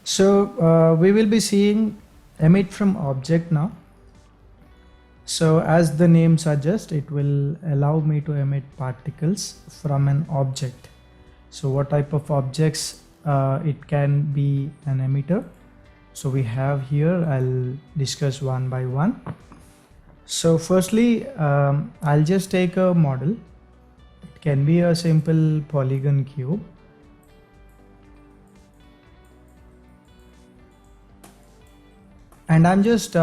We will be seeing emit from object now. So as the name suggests, it will allow me to emit particles from an object. So what type of objects it can be an emitter? So we have here, I'll discuss one by one. So firstly, I'll just take a model. It can be a simple polygon cube. And I'm just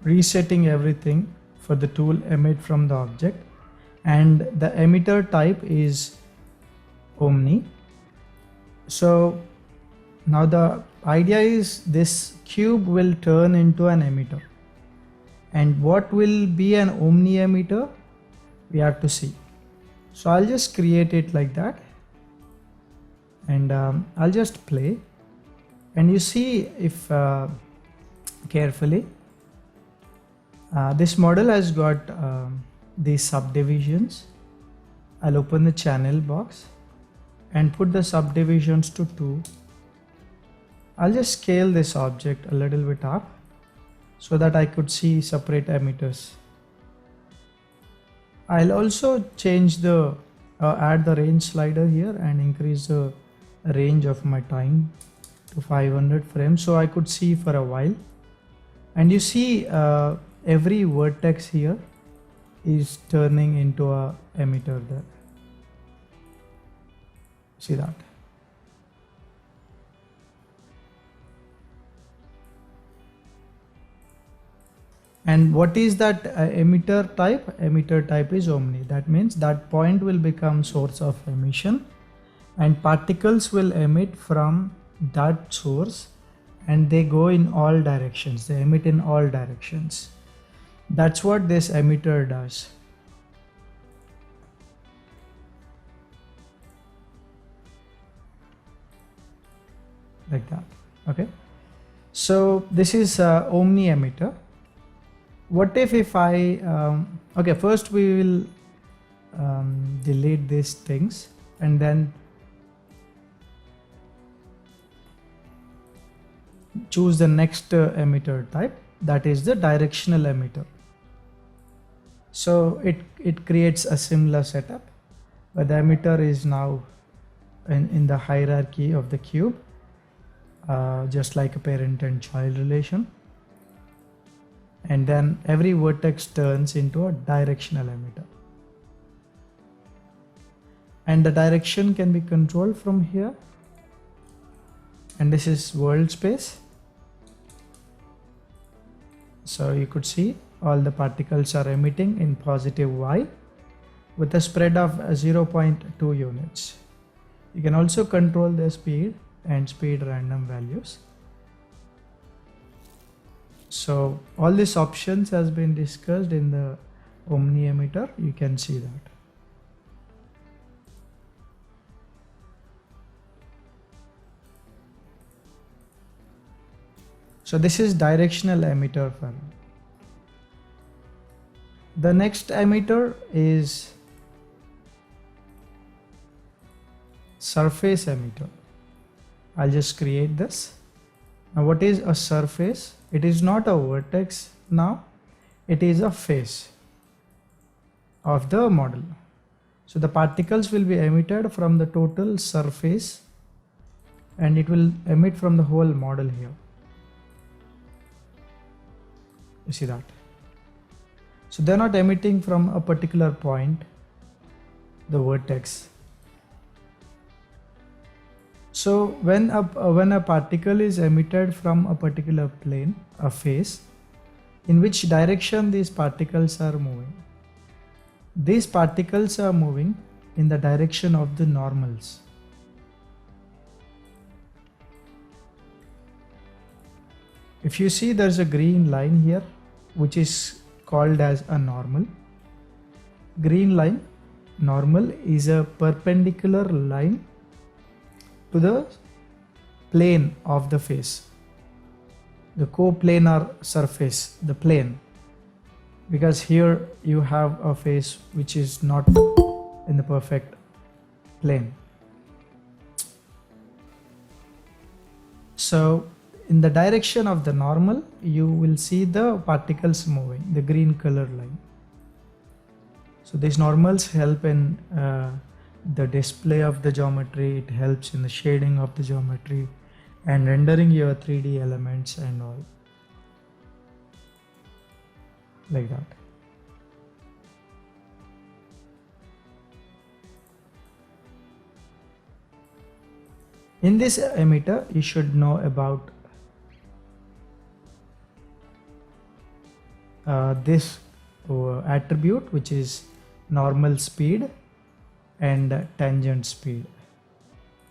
resetting everything for the tool emit from the object, and the emitter type is Omni. So now the idea is this cube will turn into an emitter, and what will be an Omni emitter we have to see. So I'll just create it like that, and I'll just play, and you see if carefully this model has got these subdivisions. I'll open the channel box and put the subdivisions to 2. I'll just scale this object a little bit up so that I could see separate emitters. I'll also change the add the range slider here and increase the range of my time to 500 frames so I could see for a while. And you see every vertex here is turning into a emitter there. See that? And what is that emitter type? Emitter type is Omni. That means that point will become source of emission, and particles will emit from that source, and they go in all directions. They emit in all directions. That's what this emitter does. Like that. Okay. So this is Omni emitter. What if I okay, first we will delete these things and then choose the next emitter type, that is the directional emitter. So it creates a similar setup where the emitter is now in the hierarchy of the cube, just like a parent and child relation. And then every vertex turns into a directional emitter. And the direction can be controlled from here. And this is world space. So you could see all the particles are emitting in positive Y with a spread of 0.2 units. You can also control the speed and speed random values. So all these options has been discussed in the Omni emitter. You can see that. So this is directional emitter file. The next emitter is surface emitter. I'll just create this. Now what is a surface? It is not a vertex now, it is a face of the model. So the particles will be emitted from the total surface, and it will emit from the whole model here. You see that? So they're not emitting from a particular point, the vertex. So when a particle is emitted from a particular plane, a face, in which direction these particles are moving? These particles are moving in the direction of the normals. If you see, there's a green line here, which is called as a normal. Green line, normal, is a perpendicular line to the plane of the face, the coplanar surface, the plane, because here you have a face which is not in the perfect plane. So in the direction of the normal, you will see the particles moving, the green color line. So these normals help in the display of the geometry. It helps in the shading of the geometry and rendering your 3D elements and all, like that. In this emitter, you should know about this attribute, which is normal speed and tangent speed.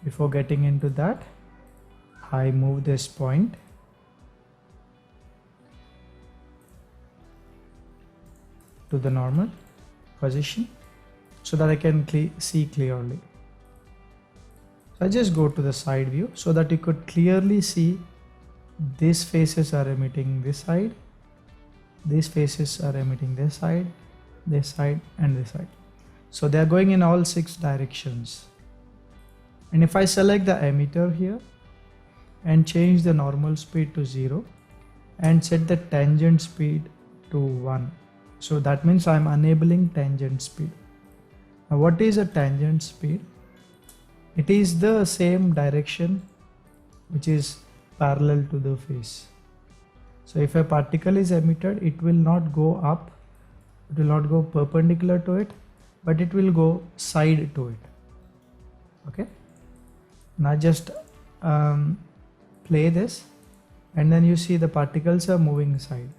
Before getting into that, I move this point to the normal position so that I can see clearly. So I just go to the side view so that you could clearly see these faces are emitting this side, these faces are emitting this side, and this side. So they are going in all 6 directions. And if I select the emitter here and change the normal speed to 0 and set the tangent speed to 1, so that means I'm enabling tangent speed. Now what is a tangent speed? It is the same direction which is parallel to the face. So if a particle is emitted, it will not go up, it will not go perpendicular to it, but it will go side to it. Okay. Now just play this, and then you see the particles are moving side.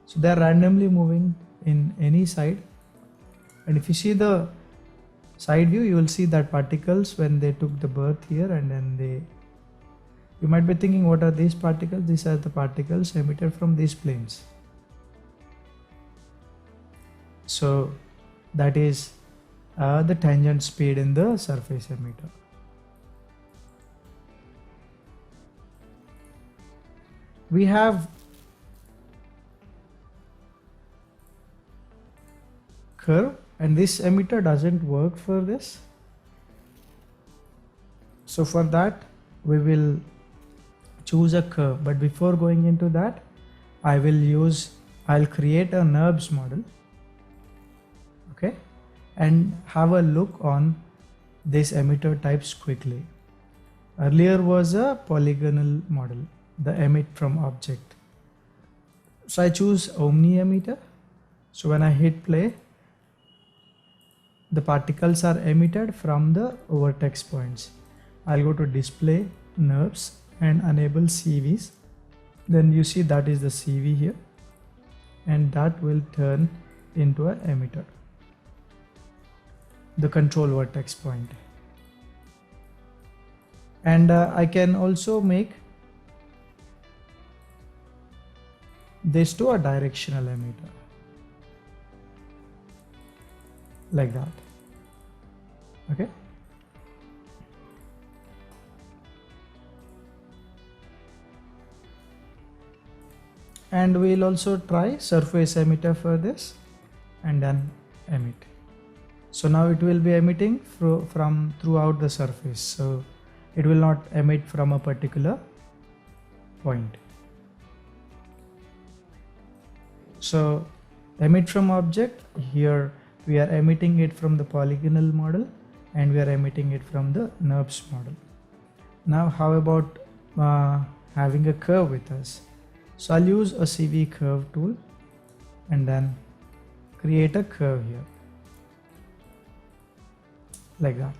So they are randomly moving in any side. And if you see the side view, you will see that particles, when they took the birth here, and then you might be thinking, what are these particles? These are the particles emitted from these planes. So that is the tangent speed in the surface emitter. We have curve, and this emitter doesn't work for this. So for that, we will choose a curve. But before going into that, I'll create a NURBS model, okay, and have a look on this emitter types quickly. Earlier was a polygonal model, the emit from object. So I choose Omni emitter. So when I hit play, the particles are emitted from the vertex points. I'll go to display NURBS and enable CVs. Then you see that is the CV here, and that will turn into an emitter, the control vertex point. And I can also make this to a directional emitter, like that. Okay. And we'll also try surface emitter for this, and then emit. So now it will be emitting from throughout the surface. So it will not emit from a particular point. So emit from object, here we are emitting it from the polygonal model, and we are emitting it from the NURBS model. Now how about having a curve with us? So I'll use a CV curve tool and then create a curve here, like that.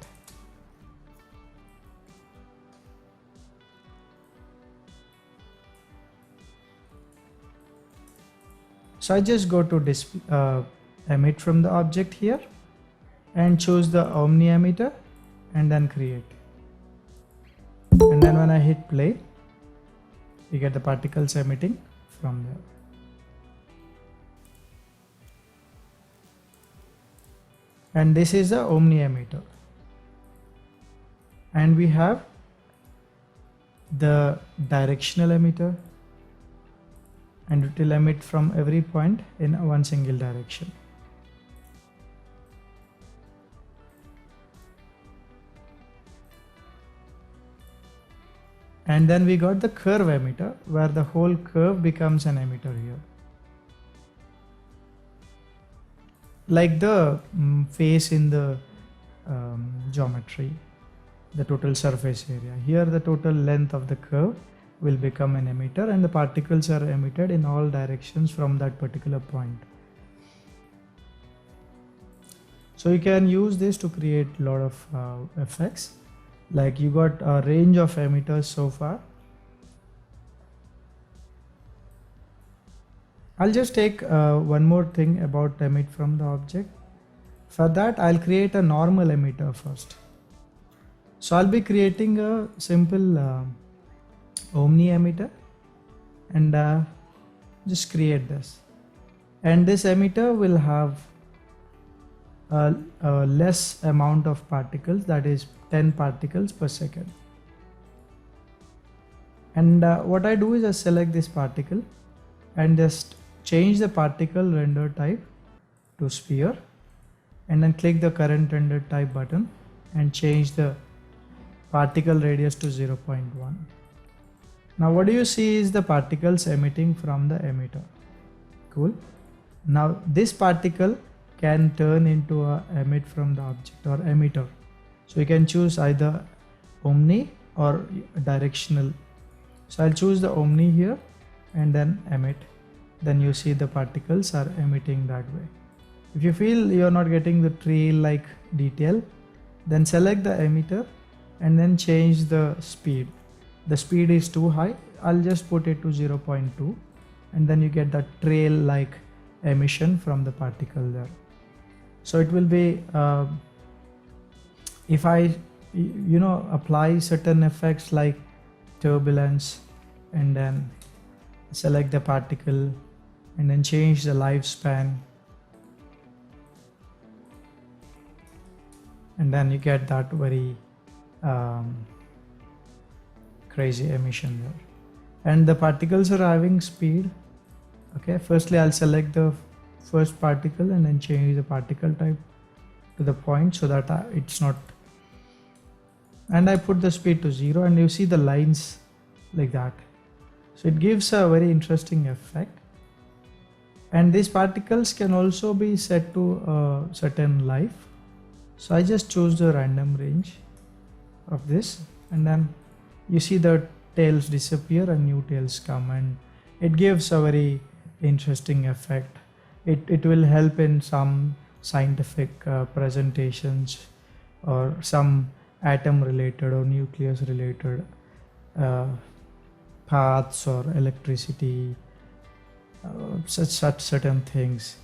So I just go to emit from the object here and choose the Omni emitter and then create. And then when I hit play, you get the particles emitting from there. And this is the Omni emitter. And we have the directional emitter, and it will emit from every point in one single direction. And then we got the curve emitter, where the whole curve becomes an emitter here. Like the face in the geometry, the total surface area. Here the total length of the curve will become an emitter, and the particles are emitted in all directions from that particular point. So you can use this to create a lot of effects. Like you got a range of emitters so far. I'll just take one more thing about emit from the object. For that, I'll create a normal emitter first. So I'll be creating a simple Omni emitter, and just create this. And this emitter will have a less amount of particles, that is 10 particles per second. And what I do is I select this particle and just change the particle render type to sphere, and then click the current render type button and change the particle radius to 0.1. Now what do you see is the particles emitting from the emitter. Cool. Now this particle can turn into a emit from the object or emitter. So you can choose either omni or directional. So I'll choose the omni here and then emit. Then you see the particles are emitting that way. If you feel you're not getting the trail like detail, then select the emitter and then change the speed. The speed is too high, I'll just put it to 0.2, and then you get that trail like emission from the particle there. So it will be, if I apply certain effects like turbulence and then select the particle and then change the lifespan, and then you get that very crazy emission there. And the particles are having speed. Okay, firstly I'll select the first particle and then change the particle type to the point so that it's not, and I put the speed to 0, and you see the lines like that. So it gives a very interesting effect. And these particles can also be set to a certain life. So I just choose the random range of this, and then you see the tails disappear and new tails come, and it gives a very interesting effect. It will help in some scientific presentations or some atom related or nucleus related paths or electricity, such certain things,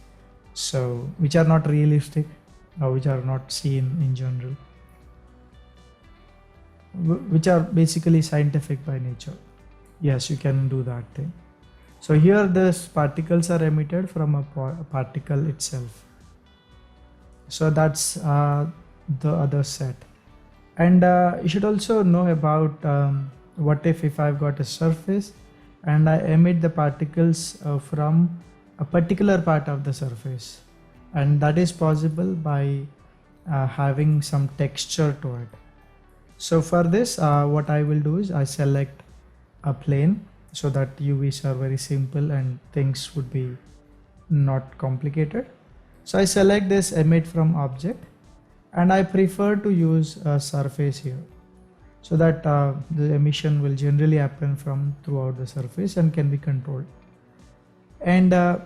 so which are not realistic or which are not seen in general, which are basically scientific by nature. Yes, you can do that thing. So here the particles are emitted from a particle itself. So that's the other set. And you should also know about what if I've got a surface and I emit the particles from a particular part of the surface, and that is possible by having some texture to it. So for this, what I will do is I select a plane so that UVs are very simple and things would be not complicated. So I select this emit from object, and I prefer to use a surface here so that the emission will generally happen from throughout the surface and can be controlled. And okay.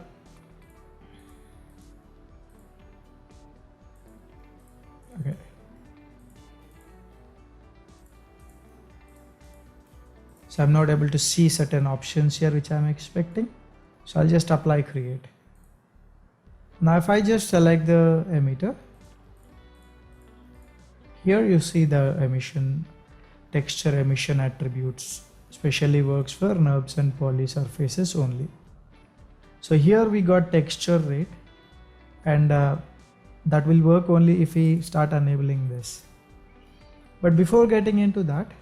So I'm not able to see certain options here which I'm expecting. So I'll just apply create. Now if I just select the emitter, here you see the emission, texture emission attributes, especially works for NURBS and poly surfaces only. So here we got texture rate, and that will work only if we start enabling this. But before getting into that,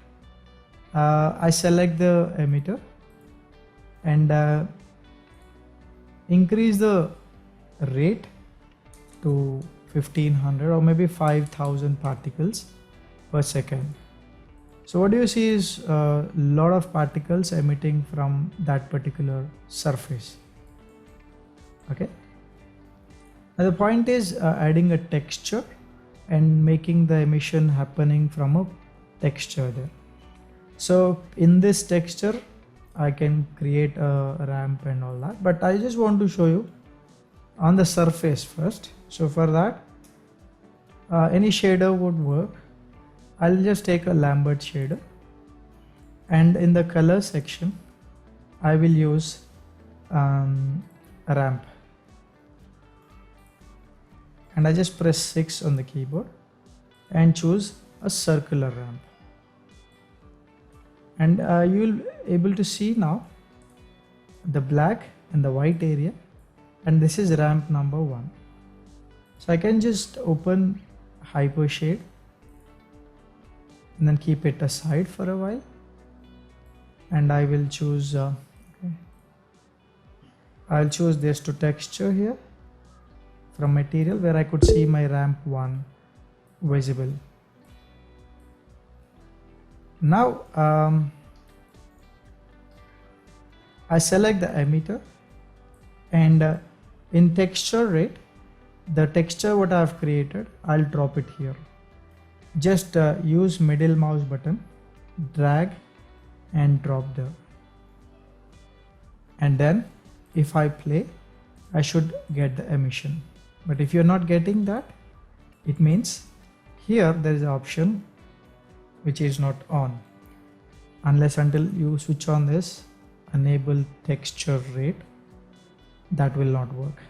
I select the emitter and increase the rate to 1500 or maybe 5000 particles per second. So what you see is a lot of particles emitting from that particular surface. Okay. Now the point is adding a texture and making the emission happening from a texture there. So in this texture, I can create a ramp and all that, but I just want to show you on the surface first. So for that, any shader would work. I'll just take a Lambert shader, and in the color section, I will use a ramp, and I just press 6 on the keyboard and choose a circular ramp. And you will able to see now the black and the white area, and this is ramp number 1. So I can just open Hypershade and then keep it aside for a while, and I will choose I'll choose this to texture here from material, where I could see my ramp 1 visible. Now I select the emitter, and in texture rate, the texture what I have created, I'll drop it here. Just use middle mouse button, drag and drop there, and then if I play, I should get the emission. But if you're not getting that, it means here there is an option which is not on. Unless until you switch on this enable texture rate, that will not work.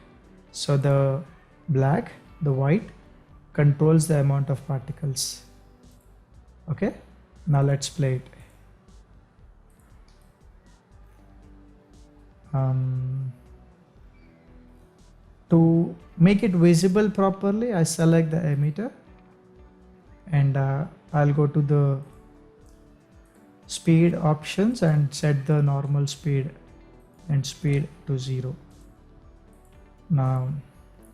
So the black, the white controls the amount of particles. Okay, now let's play it. To make it visible properly, I select the emitter, and I'll go to the speed options and set the normal speed and speed to 0. Now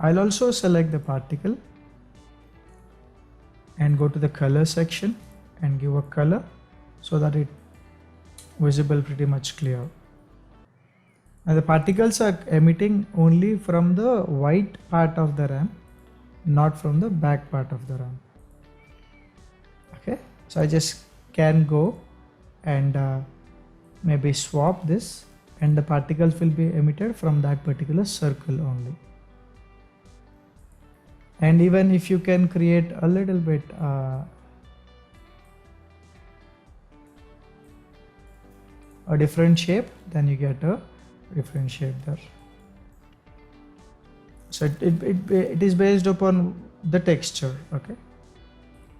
I'll also select the particle and go to the color section and give a color so that it visible pretty much clear. Now the particles are emitting only from the white part of the ramp, not from the back part of the ramp. Okay, so I just can go and maybe swap this, and the particles will be emitted from that particular circle only. And even if you can create a little bit a different shape, then you get a different shape there. So it is based upon the texture. Okay,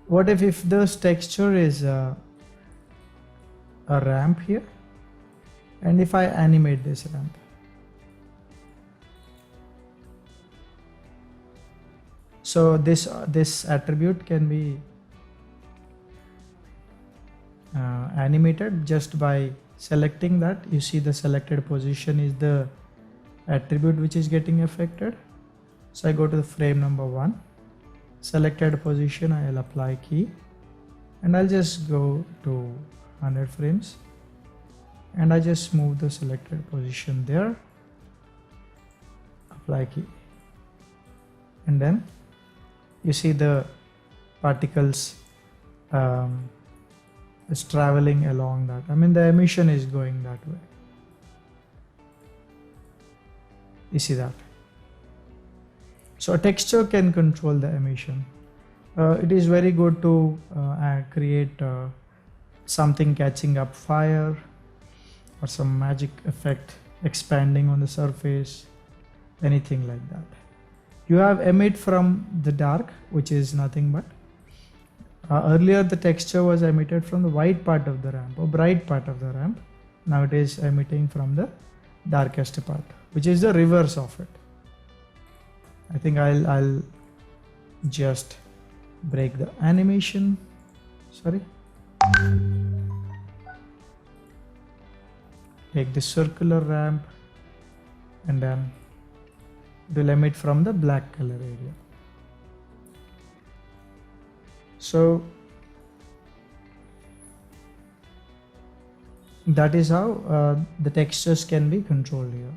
what if this texture is a ramp here, and if I animate this ramp, so this attribute can be animated just by selecting that. You see the selected position is the attribute which is getting affected. So I go to the frame number 1, selected position, I'll apply key, and I'll just go to 100 frames, and I just move the selected position there, apply key, and then you see the particles is traveling along that. I mean the emission is going that way. You see that? So a texture can control the emission. It is very good to create something catching up fire, or some magic effect expanding on the surface, anything like that. You have emit from the dark, which is nothing but earlier the texture was emitted from the white part of the ramp or bright part of the ramp. Now it is emitting from the darkest part, which is the reverse of it. I think I'll just break the animation. Sorry. Take the circular ramp, and then it will emit from the black color area. So That is how the textures can be controlled here.